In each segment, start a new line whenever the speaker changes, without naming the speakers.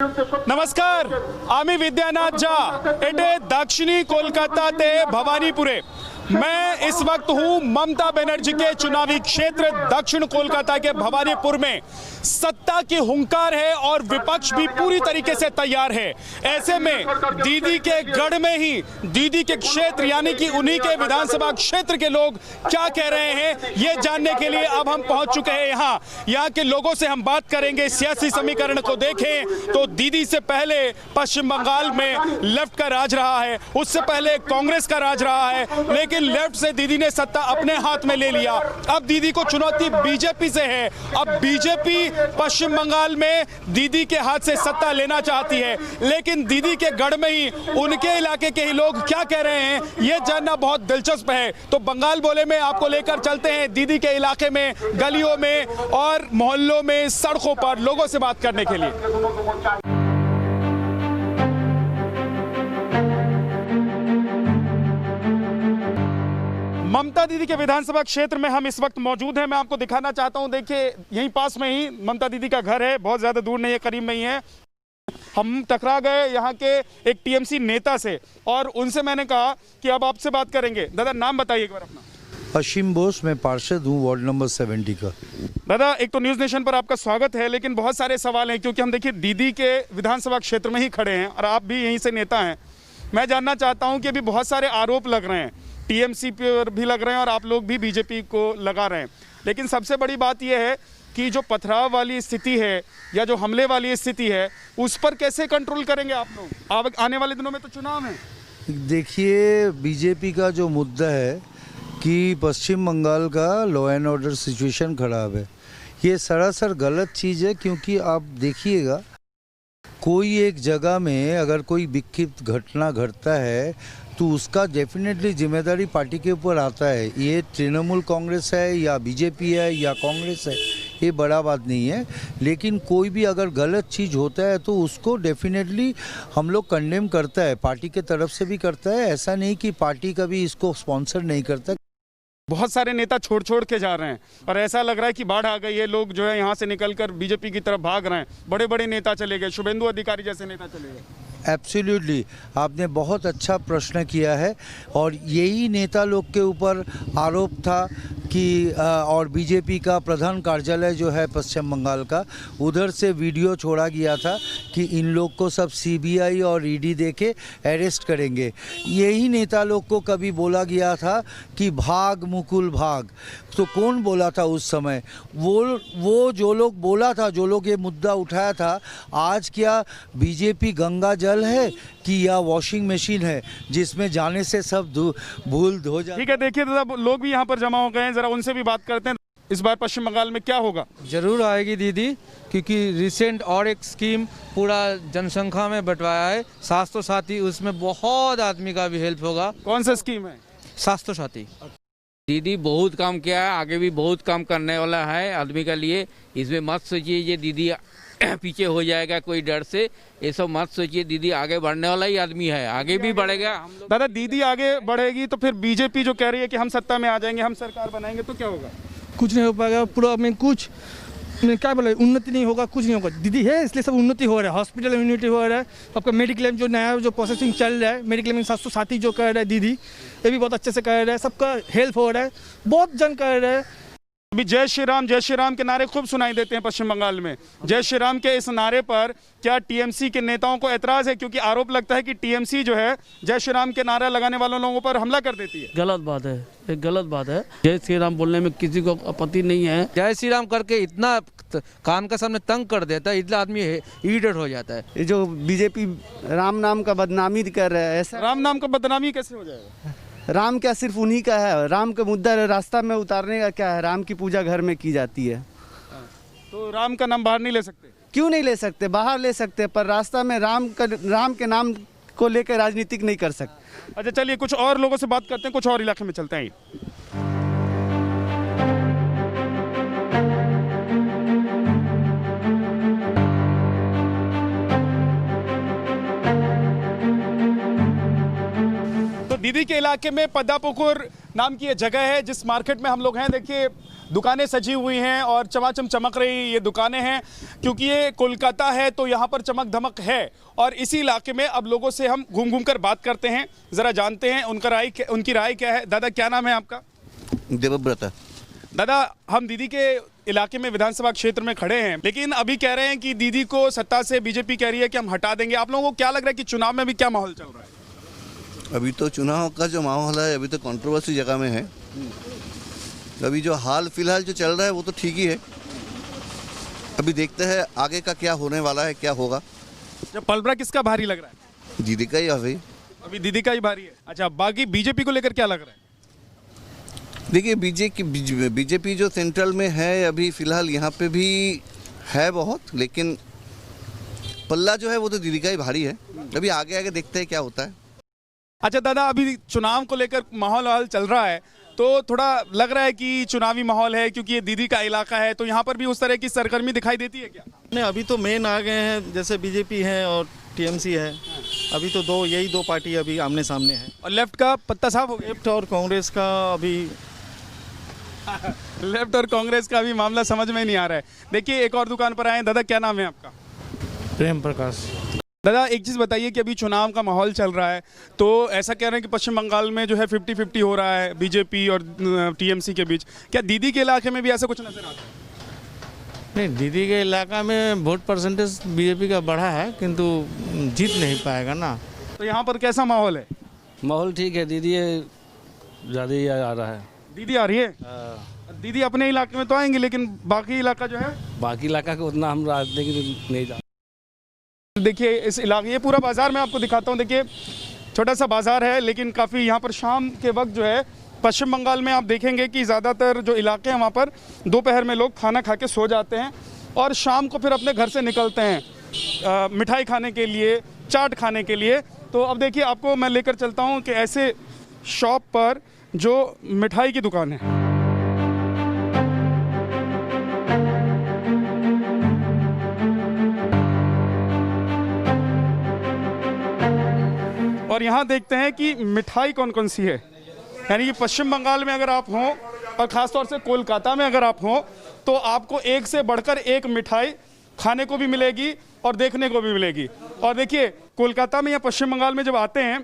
नमस्कार, आम्ही विद्यानाथ झा एटे दक्षिणी कोलकाता ते भवानीपुरे। मैं इस वक्त हूं ममता बनर्जी के चुनावी क्षेत्र दक्षिण कोलकाता के भवानीपुर में। सत्ता की हुंकार है और विपक्ष भी पूरी तरीके से तैयार है। ऐसे में दीदी के गढ़ में ही दीदी के क्षेत्र यानी कि उन्हीं के विधानसभा क्षेत्र के लोग क्या कह रहे हैं, ये जानने के लिए अब हम पहुंच चुके हैं यहाँ के लोगों से हम बात करेंगे। सियासी समीकरण को देखें तो दीदी से पहले पश्चिम बंगाल में लेफ्ट का राज रहा है, उससे पहले कांग्रेस का राज रहा है, लेकिन लेफ्ट से दीदी ने सत्ता अपने हाथ में ले लिया। अब दीदी को चुनौती बीजेपी से है। अब बीजेपी पश्चिम बंगाल में दीदी के हाथ से सत्ता लेना चाहती है, लेकिन दीदी के गढ़ में ही उनके इलाके के ही लोग क्या कह रहे हैं, ये जानना बहुत दिलचस्प है। तो बंगाल बोले में आपको लेकर चलते हैं दीदी के इलाके में, गलियों में और मोहल्लों में, सड़कों पर लोगों से बात करने के लिए। ममता दीदी के विधानसभा क्षेत्र में हम इस वक्त मौजूद हैं। मैं आपको दिखाना चाहता हूं, देखिए यहीं पास में ही ममता दीदी का घर है, बहुत ज़्यादा दूर नहीं है, करीब में ही है। हम टकरा गए यहाँ के एक टीएमसी नेता से और उनसे मैंने कहा कि अब आपसे बात करेंगे। दादा नाम बताइए एक बार अपना।
असीम बोस, मैं पार्षद हूँ वार्ड नंबर 70 का।
दादा एक तो न्यूज़ नेशन पर आपका स्वागत है, लेकिन बहुत सारे सवाल हैं क्योंकि हम देखिए दीदी के विधानसभा क्षेत्र में ही खड़े हैं और आप भी यहीं से नेता हैं। मैं जानना चाहता हूँ कि अभी बहुत सारे आरोप लग रहे हैं, टीएमसी पर भी लग रहे हैं और आप लोग भी बीजेपी को लगा रहे हैं, लेकिन सबसे बड़ी बात यह है कि जो पथराव वाली स्थिति है या जो हमले वाली स्थिति है उस पर कैसे कंट्रोल करेंगे आप लोग? आने वाले दिनों में तो चुनाव है।
देखिए, बीजेपी का जो मुद्दा है कि पश्चिम बंगाल का लॉ एंड ऑर्डर सिचुएशन खराब है, ये सरासर गलत चीज़ है। क्योंकि आप देखिएगा, कोई एक जगह में अगर कोई विक्षिप्त घटना घटता है तो उसका डेफिनेटली जिम्मेदारी पार्टी के ऊपर आता है। ये तृणमूल कांग्रेस है या बीजेपी है या कांग्रेस है, ये बड़ा बात नहीं है। लेकिन कोई भी अगर गलत चीज़ होता है तो उसको डेफिनेटली हम लोग कंडेम करता है, पार्टी के तरफ से भी करता है। ऐसा नहीं कि पार्टी कभी इसको स्पॉन्सर नहीं करता।
बहुत सारे नेता छोड़ के जा रहे हैं और ऐसा लग रहा है कि बाढ़ आ गई है, लोग जो है यहाँ से निकलकर बीजेपी की तरफ भाग रहे हैं। बड़े बड़े नेता चले गए, शुभेंदु अधिकारी जैसे नेता चले गए।
एब्सोल्युटली, आपने बहुत अच्छा प्रश्न किया है और यही नेता लोग के ऊपर आरोप था कि और बीजेपी का प्रधान कार्यालय जो है पश्चिम बंगाल का, उधर से वीडियो छोड़ा गया था कि इन लोग को सब सीबीआई और ईडी देके अरेस्ट करेंगे। यही नेता लोग को कभी बोला गया था कि भाग मुकुल भाग। तो कौन बोला था उस समय? वो जो लोग बोला था, जो लोग ये मुद्दा उठाया था, आज क्या बीजेपी गंगा जल है कि या वॉशिंग मशीन है जिसमें जाने से सब भूल धो जाए?
ठीक है, देखिए दादा लोग भी यहाँ पर जमा हो गए हैं, जरा उनसे भी बात करते हैं। इस बार पश्चिम बंगाल में क्या होगा?
जरूर आएगी दीदी, क्योंकि रिसेंट और एक स्कीम पूरा जनसंख्या में बंटवाया है, स्वास्थ्य साथी। उसमें बहुत आदमी का भी हेल्प होगा।
कौन सा स्कीम है?
स्वास्थ्य साथी।
दीदी बहुत काम किया है, आगे भी बहुत काम करने वाला है आदमी के लिए। इसमें मत सोचिए ये दीदी पीछे हो जाएगा कोई डर से, ये सब मत सोचिए। दीदी आगे बढ़ने वाला ही आदमी है, आगे भी बढ़ेगा। हम लोग
दादा दीदी आगे बढ़ेगी तो फिर बीजेपी जो कह रही है कि हम सत्ता में आ जाएंगे, हम सरकार बनाएंगे, तो क्या होगा?
कुछ नहीं हो पाएगा। पूरा में कुछ क्या बोले, उन्नति नहीं होगा, कुछ नहीं होगा। दीदी है इसलिए सब उन्नति हो रहा है, हॉस्पिटल में उन्नति हो रहा है। आपका मेडिक्लेम जो नया जो प्रोसेसिंग चल रहा है, मेडिक्लेम 700 साथी जो कर रहा है दीदी, ये भी बहुत अच्छे से कर रहा है। सबका हेल्प हो रहा है, बहुत जन कर रहा है।
अभी जय श्री राम के नारे खूब सुनाई देते हैं पश्चिम बंगाल में। जय श्री राम के इस नारे पर क्या टीएमसी के नेताओं को एतराज है? क्योंकि आरोप लगता है कि टीएमसी जो है जय श्री राम के नारा लगाने वालों लोगों पर हमला कर देती है।
गलत बात है, एक गलत बात है। जय श्री राम बोलने में किसी को आपत्ति नहीं है।
जय श्री राम करके इतना कान का सामने तंग कर देता है, इतना आदमी इरिटेट हो जाता है।
ये जो बीजेपी राम नाम का बदनामी कर रहा है, ऐसा
राम नाम का बदनामी कैसे हो जाएगा?
राम क्या सिर्फ उन्हीं का है? राम का मुद्दा रास्ता में उतारने का क्या है? राम की पूजा घर में की जाती है,
तो राम का नाम बाहर नहीं ले सकते?
क्यों नहीं ले सकते? बाहर ले सकते, पर रास्ता में राम के नाम को लेकर राजनीतिक नहीं कर सकते।
अच्छा चलिए कुछ और लोगों से बात करते हैं, कुछ और इलाके में चलते हैं। दीदी के इलाके में पद्दापुकुर नाम की ये जगह है जिस मार्केट में हम लोग हैं। देखिए दुकानें सजी हुई हैं और चमाचम चमक रही ये दुकानें हैं, क्योंकि ये कोलकाता है तो यहाँ पर चमक धमक है। और इसी इलाके में अब लोगों से हम घूम घूम कर बात करते हैं, ज़रा जानते हैं उनकी राय क्या है। दादा क्या नाम है आपका?
देवव्रत।
दादा, हम दीदी के इलाके में विधानसभा क्षेत्र में खड़े हैं, लेकिन अभी कह रहे हैं कि दीदी को सत्ता से बीजेपी कह रही है कि हम हटा देंगे। आप लोगों को क्या लग रहा है कि चुनाव में भी क्या माहौल चल रहा है?
अभी तो चुनाव का जो माहौल है अभी तो कंट्रोवर्सी जगह में है। अभी जो हाल फिलहाल जो चल रहा है वो तो ठीक ही है। अभी देखते हैं आगे का क्या होने वाला है, क्या होगा।
जब पलड़ा किसका भारी लग रहा है?
दीदी का ही
अभी दीदी का ही भारी है। अच्छा, बाकी बीजेपी को लेकर क्या लग रहा है?
देखिए बीजेपी जो सेंट्रल में है अभी फिलहाल यहाँ पे भी है बहुत, लेकिन पल्ला जो है वो तो दीदी का ही भारी है। अभी आगे आगे देखते हैं क्या होता है।
अच्छा दादा, अभी चुनाव को लेकर माहौल चल रहा है तो थोड़ा लग रहा है कि चुनावी माहौल है, क्योंकि ये दीदी का इलाका है, तो यहाँ पर भी उस तरह की सरगर्मी दिखाई देती है क्या?
नहीं, अभी तो मेन आ गए हैं, जैसे बीजेपी है और टीएमसी है। अभी तो यही दो पार्टी अभी आमने सामने है।
और लेफ्ट का पत्ता साफ हो गया?
लेफ्ट और कांग्रेस का अभी
लेफ्ट और कांग्रेस का भी मामला समझ में नहीं आ रहा है। देखिए एक और दुकान पर आए। दादा क्या नाम है आपका?
प्रेम प्रकाश।
दादा एक चीज़ बताइए कि अभी चुनाव का माहौल चल रहा है तो ऐसा कह रहे हैं कि पश्चिम बंगाल में जो है 50-50 हो रहा है बीजेपी और टीएमसी के बीच। क्या दीदी के इलाके में भी ऐसा कुछ नजर आता है?
नहीं, दीदी के इलाका में वोट परसेंटेज बीजेपी का बढ़ा है, किंतु जीत नहीं पाएगा ना।
तो यहाँ पर कैसा माहौल है?
माहौल ठीक है, दीदी ज़्यादा ही आ रहा है।
दीदी आ रही है? दीदी अपने इलाके में तो आएंगे, लेकिन बाकी इलाका जो है,
बाकी इलाका को उतना हम राजनीति नहीं जानते।
देखिए इस इलाके, ये पूरा बाजार मैं आपको दिखाता हूँ। देखिए छोटा सा बाजार है, लेकिन काफ़ी यहाँ पर शाम के वक्त जो है पश्चिम बंगाल में आप देखेंगे कि ज़्यादातर जो इलाके हैं वहाँ पर दोपहर में लोग खाना खा के सो जाते हैं और शाम को फिर अपने घर से निकलते हैं मिठाई खाने के लिए, चाट खाने के लिए। तो अब देखिए आपको मैं लेकर चलता हूँ कि ऐसे शॉप पर जो मिठाई की दुकान है, और यहाँ देखते हैं कि मिठाई कौन कौन सी है। यानी कि पश्चिम बंगाल में अगर आप हों और ख़ासतौर से कोलकाता में अगर आप हों तो आपको एक से बढ़कर एक मिठाई खाने को भी मिलेगी और देखने को भी मिलेगी। और देखिए कोलकाता में या पश्चिम बंगाल में जब आते हैं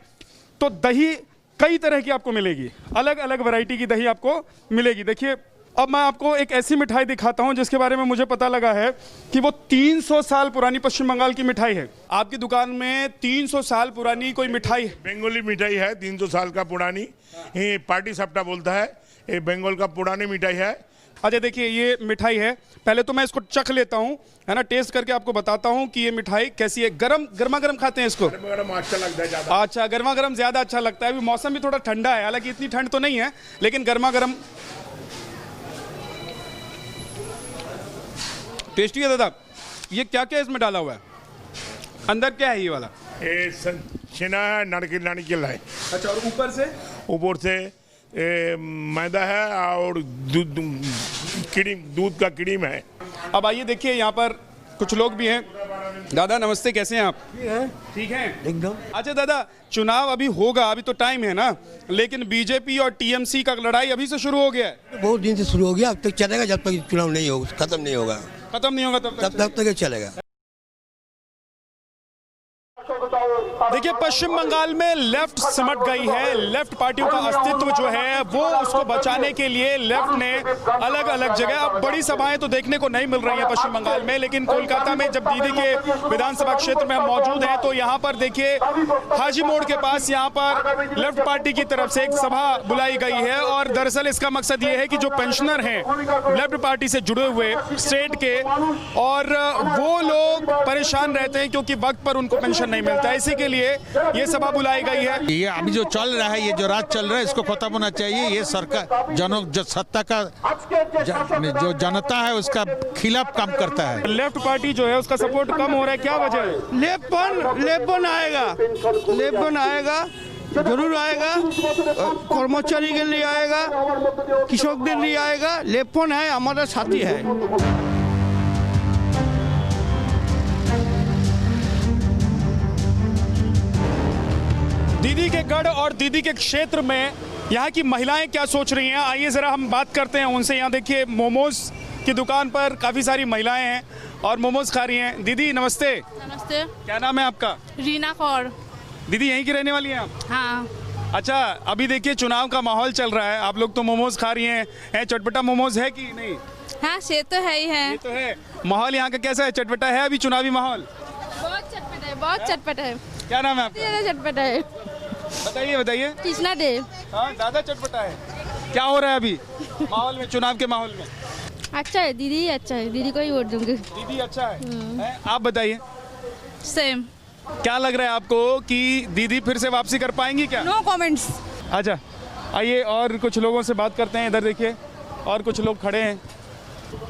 तो दही कई तरह की आपको मिलेगी, अलग अलग वैरायटी की दही आपको मिलेगी। देखिए अब मैं आपको एक ऐसी मिठाई दिखाता हूं जिसके बारे में मुझे पता लगा है कि वो 300 साल पुरानी पश्चिम बंगाल की मिठाई है। आपकी दुकान में 300 साल पुरानी कोई मिठाई है?
बंगाली मिठाई है, 300 साल का पुरानी, ये पार्टी सप्टा बोलता है, ये बंगाल का पुरानी मिठाई है।
अच्छा देखिए ये मिठाई है, पहले तो मैं इसको चख लेता हूँ, है ना, टेस्ट करके आपको बताता हूँ कि ये मिठाई कैसी है। गर्मा गर्म खाते हैं इसको?
गरम अच्छा लगता है ज़्यादा।
अच्छा, गर्मा गर्म ज़्यादा अच्छा लगता है। अभी मौसम भी थोड़ा ठंडा है, हालांकि इतनी ठंड तो नहीं है, लेकिन गर्मा गर्म टेस्टी है। दादा ये क्या क्या इसमें डाला हुआ है? अंदर क्या है ये वाला?
ये छेना है, नारिकेल है।
अच्छा, और ऊपर से?
ऊपर से मैदा है और दूध का क्रीम है।
अब आइए देखिए यहाँ पर कुछ लोग भी हैं। दादा नमस्ते, कैसे हैं आप? ठीक है
एकदम।
अच्छा दादा, चुनाव अभी होगा, अभी तो टाइम है ना, लेकिन बीजेपी और टीएमसी का लड़ाई अभी से शुरू हो गया है।
बहुत दिन से शुरू हो गया, अब तक चलेगा जब तक चुनाव नहीं होगा, खत्म नहीं होगा।
खत्म नहीं होगा तब
तक चलेगा।
देखिए पश्चिम बंगाल में लेफ्ट सिमट गई है। लेफ्ट पार्टियों का अस्तित्व जो है वो उसको बचाने के लिए लेफ्ट ने अलग अलग जगह, अब बड़ी सभाएं तो देखने को नहीं मिल रही हैं पश्चिम बंगाल में, लेकिन कोलकाता में जब दीदी के विधानसभा क्षेत्र में हम मौजूद हैं तो यहाँ पर देखिए हाजी मोड़ के पास यहाँ पर लेफ्ट पार्टी की तरफ से एक सभा बुलाई गई है। और दरअसल इसका मकसद ये है कि जो पेंशनर हैं लेफ्ट पार्टी से जुड़े हुए स्टेट के, और वो लोग परेशान रहते हैं क्योंकि वक्त पर उनको पेंशन नहीं मिलता है, इसी के लिए ये सभा बुलाई गई है।
ये अभी जो चल रहा है, ये जो राज चल रहा है, इसको खत्म होना चाहिए। ये सरकार जो सत्ता का जो जनता है उसका खिलाफ काम करता है।
लेफ्ट पार्टी जो है उसका सपोर्ट कम हो रहा है, क्या वजह है?
लेपन आएगा, जरूर आएगा, कर्मचारी के लिए आएगा, कृषक के लिए आएगा। लेपन है, हमारा साथी है।
दीदी के गढ़ और दीदी के क्षेत्र में यहाँ की महिलाएं क्या सोच रही हैं, आइए ज़रा हम बात करते हैं उनसे। यहाँ देखिए मोमोज की दुकान पर काफ़ी सारी महिलाएं हैं और मोमोज खा रही हैं। दीदी नमस्ते।
नमस्ते।
क्या नाम है आपका?
रीना कौर।
दीदी यहीं की रहने वाली हैं आप?
हाँ।
अच्छा, अभी देखिए चुनाव का माहौल चल रहा है, आप लोग तो मोमोज खा रही हैं, चटपटा मोमोज है कि नहीं?
हाँ, ये तो है ही है।
ये तो है। माहौल यहाँ का कैसा है, चटपटा है अभी चुनावी माहौल?
बहुत चटपटा है, बहुत चटपटा है।
क्या नाम है आपका?
चटपटा है।
बताइए बताइए।
कृष्णा देव।
हाँ, ज़्यादा चटपटा है। क्या हो रहा है अभी माहौल में, चुनाव के माहौल में?
अच्छा है, दीदी अच्छा है, दीदी को ही वोट दूंगी।
दीदी अच्छा है? आप बताइए।
सेम।
क्या लग रहा है आपको कि दीदी फिर से वापसी कर पाएंगी क्या?
No comments.
अच्छा, आइए और कुछ लोगों से बात करते हैं। इधर देखिए और कुछ लोग खड़े हैं।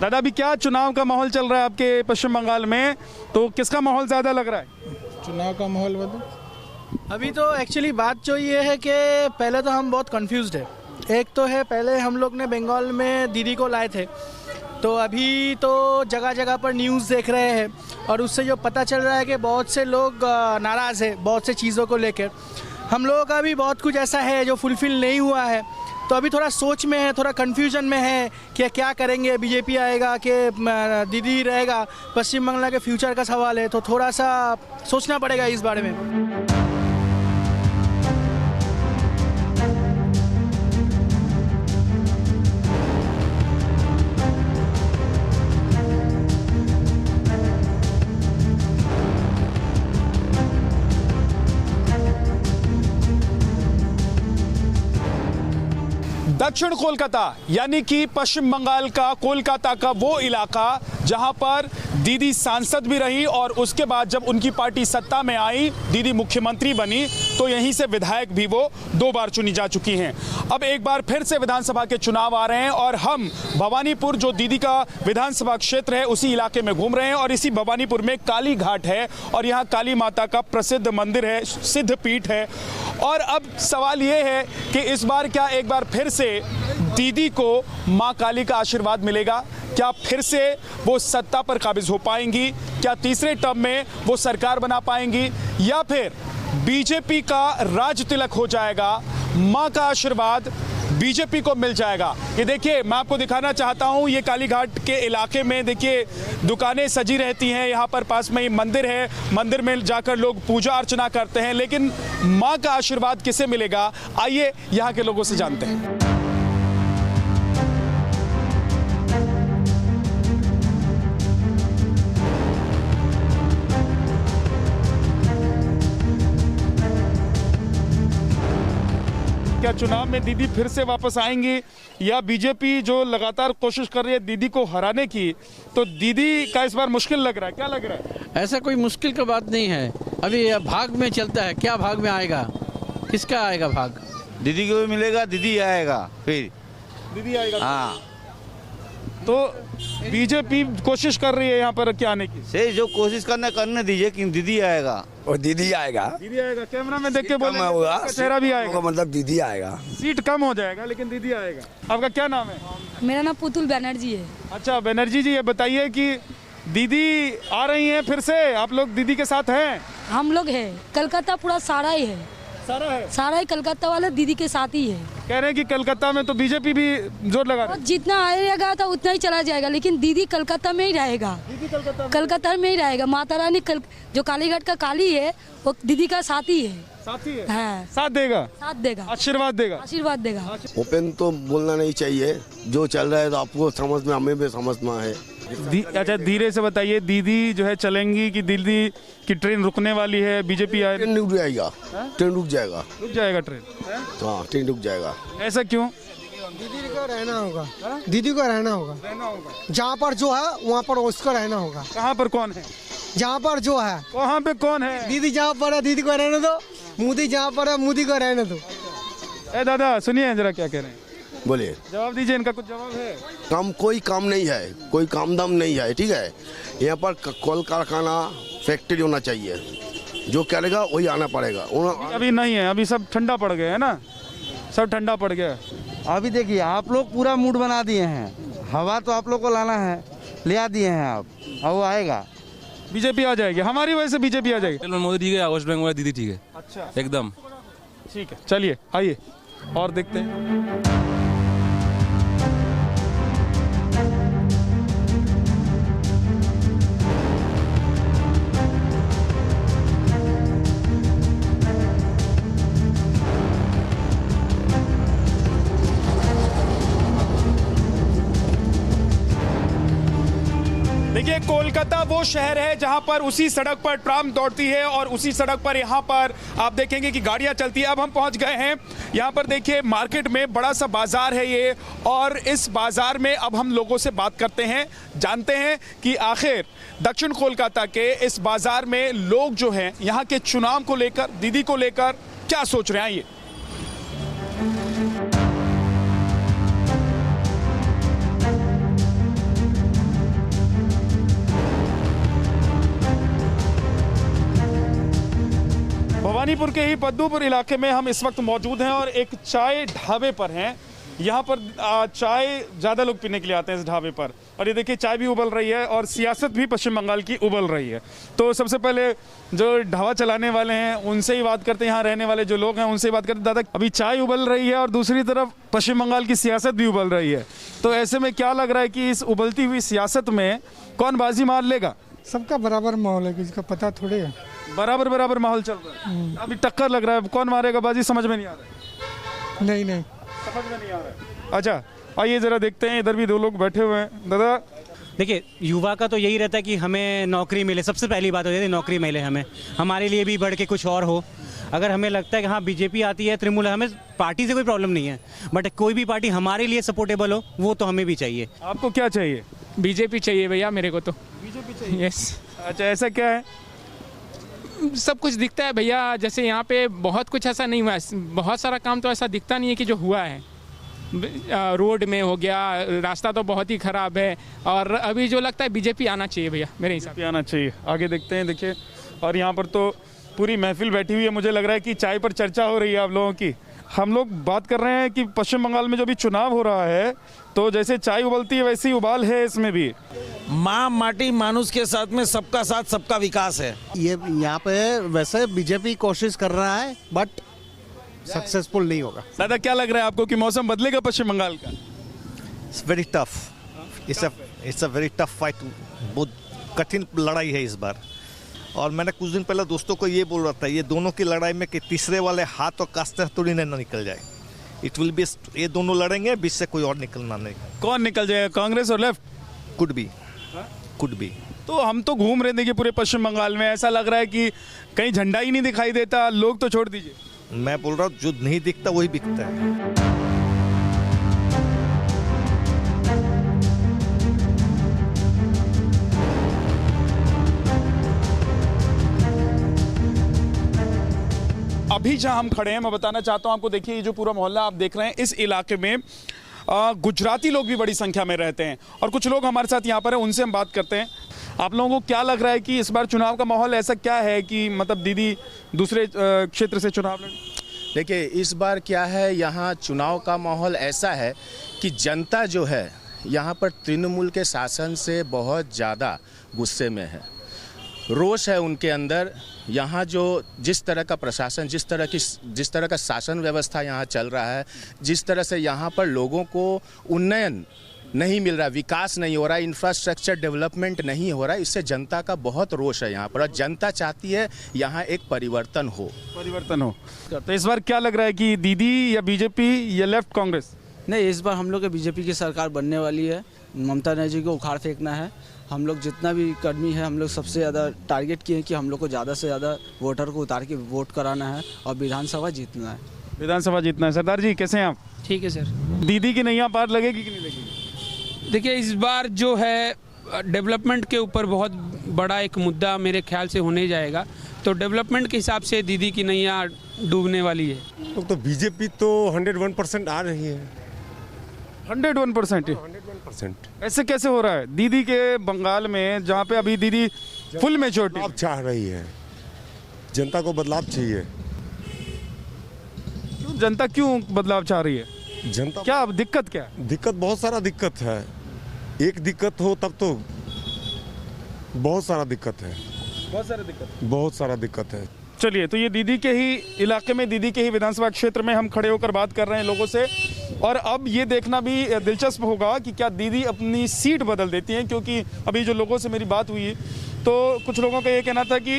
दादा, अभी क्या चुनाव का माहौल चल रहा है आपके पश्चिम बंगाल में, तो किसका माहौल ज़्यादा लग रहा है?
चुनाव का माहौल बता।
अभी तो एक्चुअली बात जो ये है कि पहले तो हम बहुत कंफ्यूज्ड है। एक तो है, पहले हम लोग ने बंगाल में दीदी को लाए थे, तो अभी तो जगह जगह पर न्यूज़ देख रहे हैं और उससे जो पता चल रहा है कि बहुत से लोग नाराज़ है बहुत से चीज़ों को लेकर। हम लोगों का भी बहुत कुछ ऐसा है जो फुलफ़िल नहीं हुआ है, तो अभी थोड़ा सोच में है, थोड़ा कन्फ्यूजन में है कि क्या करेंगे, बीजेपी आएगा कि दीदी रहेगा। पश्चिम बंगाल के फ्यूचर का सवाल है, तो थोड़ा सा सोचना पड़ेगा इस बारे में।
दक्षिण कोलकाता यानी कि पश्चिम बंगाल का कोलकाता का वो इलाका जहां पर दीदी सांसद भी रही और उसके बाद जब उनकी पार्टी सत्ता में आई, दीदी मुख्यमंत्री बनी, तो यहीं से विधायक भी वो 2 बार चुनी जा चुकी हैं। अब एक बार फिर से विधानसभा के चुनाव आ रहे हैं और हम भवानीपुर, जो दीदी का विधानसभा क्षेत्र है, उसी इलाके में घूम रहे हैं और इसी भवानीपुर में काली घाट है और यहाँ काली माता का प्रसिद्ध मंदिर है, सिद्ध पीठ है। और अब सवाल ये है कि इस बार क्या एक बार फिर से दीदी को मां काली का आशीर्वाद मिलेगा? क्या फिर से वो सत्ता पर काबिज हो पाएंगी? क्या तीसरे टर्म में वो सरकार बना पाएंगी या फिर बीजेपी का राज तिलक हो जाएगा, मां का आशीर्वाद बीजेपी को मिल जाएगा? ये देखिए, मैं आपको दिखाना चाहता हूँ, ये कालीघाट के इलाके में देखिए दुकानें सजी रहती हैं, यहाँ पर पास में ही मंदिर है, मंदिर में जाकर लोग पूजा अर्चना करते हैं, लेकिन माँ का आशीर्वाद किसे मिलेगा? आइए यहाँ के लोगों से जानते हैं। क्या चुनाव में दीदी फिर से वापस आएंगी या बीजेपी जो लगातार कोशिश कर रही है दीदी को हराने की, तो दीदी का इस बार मुश्किल लग रहा है? क्या लग रहा है?
ऐसा कोई मुश्किल का बात नहीं है, अभी भाग में चलता है। क्या भाग में आएगा, किसका आएगा भाग?
दीदी को भी मिलेगा, दीदी आएगा, फिर
दीदी आएगा।
हाँ,
तो बीजेपी कोशिश कर रही है यहाँ पर क्या आने की?
से जो कोशिश करने दीजिए कि दीदी आएगा।
और दीदी आएगा।
दीदी आएगा, कैमरा में देख के बोले,
चेहरा
भी आएगा,
मतलब दीदी आएगा।
सीट कम हो जाएगा लेकिन दीदी आएगा। आपका क्या नाम है?
मेरा नाम पुतुल बनर्जी है।
अच्छा बनर्जी जी, ये बताइए कि दीदी आ रही हैं फिर से, आप लोग दीदी के साथ हैं?
हम लोग है, कलकत्ता पूरा सारा ही है, सारा ही कलकत्ता वाला दीदी के साथ ही है।
कह रहे हैं कि कलकत्ता में तो बीजेपी भी जोर लगा रही है।
जितना आएगा तो उतना ही चला जाएगा, लेकिन दीदी कलकत्ता में ही रहेगा। कलकत्ता में ही रहेगा। माता रानी जो कालीघाट का काली है वो दीदी का साथी है।
साथी है?
हाँ।
साथ देगा,
साथ देगा,
आशीर्वाद देगा,
आशीर्वाद देगा।
ओपन तो बोलना नहीं चाहिए, जो चल रहा है तो आपको समझ में, हमें भी समझना है।
अच्छा धीरे से बताइए, दीदी जो है चलेंगी कि दीदी की ट्रेन रुकने वाली है? बीजेपी आए,
ट्रेन रुक जाएगा, ट्रेन रुक जाएगा,
रुक जाएगा ट्रेन।
हाँ, ट्रेन रुक जाएगा।
ऐसा क्यों?
दीदी को रहना होगा, दीदी को रहना होगा, जहाँ पर जो है वहाँ पर उसको रहना होगा।
कहाँ पर कौन है?
जहाँ पर जो है,
वहाँ पे कौन है?
दीदी जहाँ पर है दीदी को रहने दो, मोदी जहाँ पर है मोदी को रहने दो।
दादा सुनिए जरा, क्या कह रहे हैं,
बोलिए,
जवाब दीजिए। इनका कुछ जवाब है?
कोई काम नहीं है, कोई काम दाम नहीं है, ठीक है। यहाँ पर कल कारखाना फैक्ट्री होना चाहिए, जो करेगा वही आना पड़ेगा।
अभी नहीं है, अभी सब ठंडा पड़ गया है ना, सब ठंडा पड़ गया।
अभी देखिए, आप लोग पूरा मूड बना दिए हैं, हवा तो आप लोग को लाना है, ले दिए हैं आप, और वो आएगा,
बीजेपी आ जाएगी, हमारी वजह से बीजेपी आ जाएगी।
मोदी ठीक है, वेस्ट बंगाल दीदी ठीक है।
अच्छा,
एकदम
ठीक है, चलिए आइए। और देखते हैं। देखिए, कोलकाता वो शहर है जहां पर उसी सड़क पर ट्राम दौड़ती है और उसी सड़क पर यहां पर आप देखेंगे कि गाड़ियां चलती है। अब हम पहुंच गए हैं यहां पर, देखिए मार्केट में बड़ा सा बाजार है ये, और इस बाजार में अब हम लोगों से बात करते हैं, जानते हैं कि आखिर दक्षिण कोलकाता के इस बाजार में लोग जो हैं यहां के चुनाव को लेकर, दीदी को लेकर क्या सोच रहे हैं। ये भवानीपुर के ही पद्मपुर इलाके में हम इस वक्त मौजूद हैं और एक चाय ढाबे पर हैं। यहाँ पर चाय ज़्यादा लोग पीने के लिए आते हैं इस ढाबे पर, और ये देखिए चाय भी उबल रही है और सियासत भी पश्चिम बंगाल की उबल रही है। तो सबसे पहले जो ढाबा चलाने वाले हैं उनसे ही बात करते हैं, यहाँ रहने वाले जो लोग हैं उनसे ही बात करते हैं। दादा, अभी चाय उबल रही है और दूसरी तरफ पश्चिम बंगाल की सियासत भी उबल रही है, तो ऐसे में क्या लग रहा है कि इस उबलती हुई सियासत में कौन बाजी मार लेगा?
सबका बराबर माहौल है, किसी का पता थोड़े है।
बराबर बराबर माहौल चल रहा है, अभी टक्कर लग रहा है, कौन मारेगा बाजी समझ में नहीं आ रहा है।
नहीं
समझ में नहीं आ रहा है। अच्छा, आइए जरा देखते हैं, इधर भी दो लोग बैठे हुए हैं। दादा,
देखिए युवा का तो यही रहता है कि हमें नौकरी मिले, सबसे पहली बात हो जाती है नौकरी मिले, हमें हमारे लिए भी बढ़ के कुछ और हो। अगर हमें लगता है कि हाँ बीजेपी आती है, तृणमूल, हमें पार्टी से कोई प्रॉब्लम नहीं है, बट कोई भी पार्टी हमारे लिए सपोर्टेबल हो वो तो हमें भी चाहिए।
आपको क्या चाहिए?
बीजेपी चाहिए भैया, मेरे को तो
बीजेपी चाहिए।
यस।
अच्छा, ऐसा क्या है?
सब कुछ दिखता है भैया, जैसे यहाँ पे बहुत कुछ ऐसा नहीं हुआ है, बहुत सारा काम तो ऐसा दिखता नहीं है कि जो हुआ है। रोड में हो गया, रास्ता तो बहुत ही ख़राब है, और अभी जो लगता है बीजेपी आना चाहिए भैया, मेरे हिसाब से
आना चाहिए। आगे देखते हैं। देखिए, और यहाँ पर तो पूरी महफिल बैठी हुई है, मुझे लग रहा है कि चाय पर चर्चा हो रही है आप लोगों की। हम लोग बात कर रहे हैं कि पश्चिम बंगाल में जो भी चुनाव हो रहा है, तो जैसे चाय उबलती है वैसे ही उबाल है इसमें भी।
माँ माटी मानुष के साथ में सबका साथ सबका विकास है।
ये यहाँ पे वैसे बीजेपी कोशिश कर रहा है बट सक्सेसफुल नहीं होगा।
दादा, क्या लग रहा है आपको कि मौसम बदलेगा पश्चिम बंगाल का?
It's very tough, it's a very tough fight, बहुत कठिन लड़ाई है इस बार। और मैंने कुछ दिन पहले दोस्तों को ये बोल रहा था, ये दोनों की लड़ाई में कि तीसरे वाले हाथ और कास्ते हथौड़ी न निकल जाए। इट विल बी, ये दोनों लड़ेंगे, बीच से कोई और निकलना नहीं।
कौन निकल जाएगा, कांग्रेस और लेफ्ट?
Could be.
तो हम तो घूम रहे थे कि पूरे पश्चिम बंगाल में ऐसा लग रहा है कि कहीं झंडा ही नहीं दिखाई देता, लोग तो छोड़ दीजिए।
मैं बोल रहा हूँ जो नहीं दिखता वही बिकता है।
अभी जहां हम खड़े हैं, मैं बताना चाहता हूं आपको, देखिए ये जो पूरा मोहल्ला आप देख रहे हैं, इस इलाके में गुजराती लोग भी बड़ी संख्या में रहते हैं, और कुछ लोग हमारे साथ यहाँ पर हैं, उनसे हम बात करते हैं। आप लोगों को क्या लग रहा है कि इस बार चुनाव का माहौल ऐसा क्या है कि मतलब दीदी दूसरे क्षेत्र से चुनाव लड़ें?
देखिए, इस बार क्या है, यहाँ चुनाव का माहौल ऐसा है कि जनता जो है यहाँ पर तृणमूल के शासन से बहुत ज़्यादा गुस्से में है, रोष है उनके अंदर। यहाँ जो जिस तरह का प्रशासन, जिस तरह का शासन व्यवस्था यहाँ चल रहा है, जिस तरह से यहाँ पर लोगों को उन्नयन नहीं मिल रहा, विकास नहीं हो रहा, इंफ्रास्ट्रक्चर डेवलपमेंट नहीं हो रहा, इससे जनता का बहुत रोष है यहाँ पर, और जनता चाहती है यहाँ एक परिवर्तन हो।
तो इस बार क्या लग रहा है कि दीदी या बीजेपी या लेफ्ट कांग्रेस?
नहीं, इस बार हम लोग के बीजेपी की सरकार बनने वाली है। ममता बनर्जी को उखाड़ फेंकना है। हम लोग जितना भी कर्मी है, हम लोग सबसे ज़्यादा टारगेट किए हैं कि हम लोग को ज़्यादा से ज़्यादा वोटर को उतार के वोट कराना है और विधानसभा जीतना है।
विधानसभा जीतना है। सरदार जी, कैसे हैं आप?
ठीक है सर।
दीदी की नैया पार लगेगी कि नहीं लगेगी?
देखिए, इस बार जो है डेवलपमेंट के ऊपर बहुत बड़ा एक मुद्दा मेरे ख्याल से होने जाएगा, तो डेवलपमेंट के हिसाब से दीदी की नैया डूबने वाली है।
तो बीजेपी तो 101% आ रही है।
101%?
101%।
ऐसे कैसे हो रहा है दीदी के बंगाल में, जहाँ पे अभी दीदी फुल मेजॉरिटी
चाह रही है? जनता को बदलाव चाहिए।
जनता क्यों बदलाव चाह रही है?
जनता
क्या दिक्कत क्या है?
दिक्कत बहुत सारा दिक्कत है। एक दिक्कत हो तब तो बहुत सारा दिक्कत है।
बहुत सारा दिक्कत
बहुत सारा दिक्कत है।
चलिए, तो ये दीदी के ही इलाके में, दीदी के ही विधानसभा क्षेत्र में हम खड़े होकर बात कर रहे हैं लोगों से। और अब ये देखना भी दिलचस्प होगा कि क्या दीदी अपनी सीट बदल देती हैं, क्योंकि अभी जो लोगों से मेरी बात हुई तो कुछ लोगों का ये कहना था कि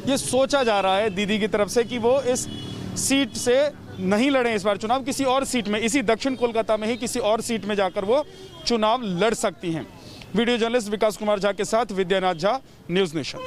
ये सोचा जा रहा है दीदी की तरफ से कि वो इस सीट से नहीं लड़ें इस बार चुनाव, किसी और सीट में, इसी दक्षिण कोलकाता में ही किसी और सीट में जाकर वो चुनाव लड़ सकती हैं। वीडियो जर्नलिस्ट विकास कुमार झा के साथ विद्यानाथ झा, न्यूज़ नेशन।